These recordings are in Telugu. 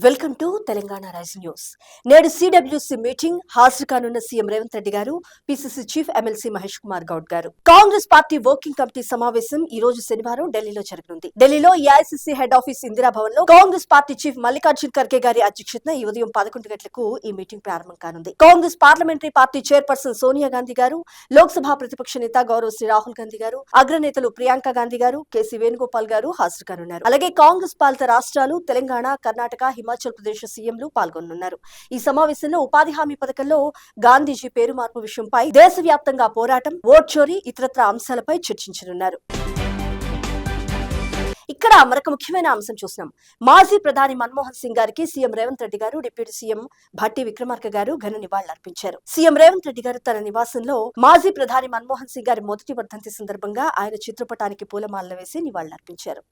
Welcome to Telangana rise news. నేడు సిడబ్ల్యూసి మీటింగ్ హాజరు కానున్న CM Revanth Reddy garu, PCC chief MLC Mahesh Kumar Goud garu. Congress party working committee సమావేశం ఈ రోజు శనివారం ఢిల్లీలో జరగనుంది. ఢిల్లీలో ఏఐసిసి హెడ్ ఆఫీస్ ఇందిరాభవన్ లో కాంగ్రెస్ పార్టీ చీఫ్ మల్లికార్జున్ ఖర్గే గారి అధ్యక్షతన ఈ ఉదయం 11 గంటలకు ఈ మీటింగ్ ప్రారంభం కానుంది. Congress parliamentary party chairperson Sonia Gandhi గారు, లోక్సభ ప్రతిపక్ష నేత గౌరవ్ శ్రీ రాహుల్ గాంధీ గారు, అగ్రనేతలు ప్రియాంక గాంధీ గారు, కేసీ వేణుగోపాల్ గారు హాజరు కానున్నారు. అలాగే కాంగ్రెస్ పాలిత రాష్ట్రాలు తెలంగాణ, కర్ణాటక, హిమాచల్ ప్రదేశ్ సీఎంలు పాల్గొనున్నారు. ఈ సమావేశంలో ఉపాధి హామీ పథకంలో గాంధీజీ పేరు మార్పు విషయంపై దేశవ్యాప్తంగా పోరాటం, ఓట్ చోరీ, ఇతరత్ర అంశాలపై చర్చించనున్నారు. ఇక్కడ మరొక ముఖ్యమైన అంశం చూసినాం. మాజీ ప్రధాని మన్మోహన్ సింగ్ గారికి సీఎం రేవంత్ రెడ్డి గారు, డిప్యూటీ సీఎం భట్టి విక్రమార్క గారు ఘన నివాళులర్పించారు. సీఎం రేవంత్ రెడ్డి గారు తన నివాసంలో మాజీ ప్రధాని మన్మోహన్ సింగ్ గారి మొదటి వర్ధంతి సందర్భంగా ఆయన చిత్రపటానికి పూలమాలలు వేసి నివాళులర్పించారు.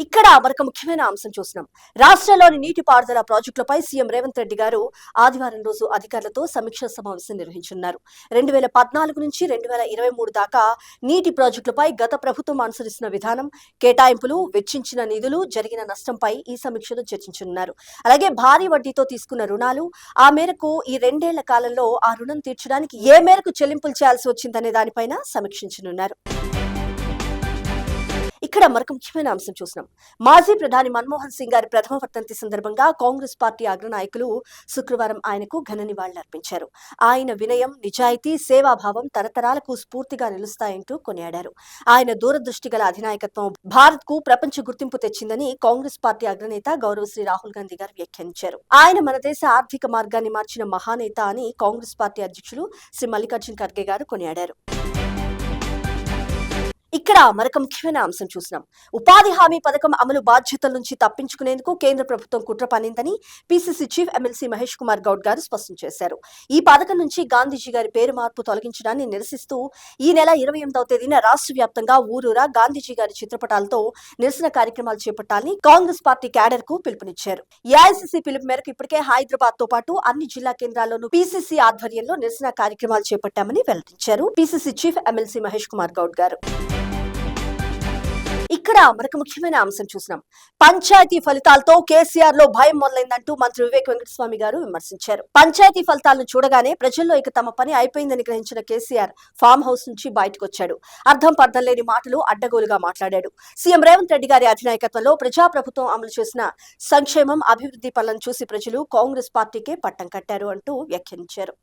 ఇక్కడ మరొక ముఖ్యమైన అంశం చూసినాం. రాష్ట్రంలోని నీటిపారుదల ప్రాజెక్టులపై సీఎం రేవంత్ రెడ్డి గారు ఆదివారం రోజు అధికారులతో సమీక్షా సమావేశం నిర్వహించనున్నారు. 2014 నుంచి 2023 దాకా నీటి ప్రాజెక్టులపై గత ప్రభుత్వం అనుసరిస్తున్న విధానం, కేటాయింపులు, వెచ్చించిన నిధులు, జరిగిన నష్టంపై ఈ సమీక్షలో చర్చించనున్నారు. అలాగే భారీ వడ్డీతో తీసుకున్న రుణాలు, ఆ మేరకు ఈ 2 ఏళ్ల కాలంలో ఆ రుణం తీర్చడానికి ఏ మేరకు చెల్లింపులు చేయాల్సి వచ్చిందనే దానిపైన సమీక్షించనున్నారు. ఇక్కడ మరొక ముఖ్యమైన అంశం చూసినాం. మాజీ ప్రధాని మన్మోహన్ సింగ్ గారి ప్రథమ వర్ధంతి సందర్భంగా కాంగ్రెస్ పార్టీ అగ్రనాయకులు శుక్రవారం ఆయనకు ఘన నివాళులర్పించారు. ఆయన వినయం, నిజాయితీ, సేవాభావం తరతరాలకు స్ఫూర్తిగా నిలుస్తాయంటూ కొనియాడారు. ఆయన దూరదృష్టి గల అధినాయకత్వం భారత్ కు ప్రపంచ గుర్తింపు తెచ్చిందని కాంగ్రెస్ పార్టీ అగ్రనేత గౌరవ్ శ్రీ రాహుల్ గాంధీ గారు వ్యాఖ్యానించారు. ఆయన మన దేశ ఆర్థిక మార్గాన్ని మార్చిన మహానేత అని కాంగ్రెస్ పార్టీ అధ్యక్షులు శ్రీ మల్లికార్జున్ ఖర్గే గారు కొనియాడారు. ఇక్కడ మరొక ముఖ్యమైన అంశం చూసినాం. ఉపాధి హామీ పథకం అమలు బాధ్యతల నుంచి తప్పించుకునేందుకు కేంద్ర ప్రభుత్వం కుట్ర పన్నిందని PCC chief MLC Mahesh Kumar Goud గారు స్పష్టం చేశారు. ఈ పథకం నుంచి గాంధీజీ గారి పేరు మార్పు తొలగించడాన్ని నిరసిస్తూ ఈ నెల 28వ తేదీన రాష్ట్ర వ్యాప్తంగా ఊరూరా గాంధీజీ గారి చిత్రపటాలతో నిరసన కార్యక్రమాలు చేపట్టాలని కాంగ్రెస్ పార్టీ క్యాడర్ కు పిలుపునిచ్చారు. ఏఐసిసి పిలుపు మేరకు ఇప్పటికే హైదరాబాద్ తో పాటు అన్ని జిల్లా కేంద్రాల్లోనూ పిసిసి ఆధ్వర్యంలో నిరసన కార్యక్రమాలు చేపట్టామని వెల్లడించారు PCC chief MLC Mahesh Kumar Goud గారు. ఇక్కడ మరొక ముఖ్యమైన అంశం చూసినాం. పంచాయతీ ఫలితాలతో కేసీఆర్ లో భయం మొదలైందంటూ మంత్రి వివేక్ వెంకటస్వామి గారు విమర్శించారు. పంచాయతీ ఫలితాలను చూడగానే ప్రజల్లో ఇక తమ పని అయిపోయిందని గ్రహించిన కేసీఆర్ ఫామ్ హౌస్ నుంచి బయటకు వచ్చాడు. అర్థం పర్థం లేని మాటలు అడ్డగోలుగా మాట్లాడాడు. సీఎం రేవంత్ రెడ్డి గారి అధినాయకత్వంలో ప్రజాప్రభుత్వం అమలు చేసిన సంక్షేమం, అభివృద్ధి పనులను చూసి ప్రజలు కాంగ్రెస్ పార్టీకే పట్టం కట్టారు అంటూ వ్యాఖ్యానించారు.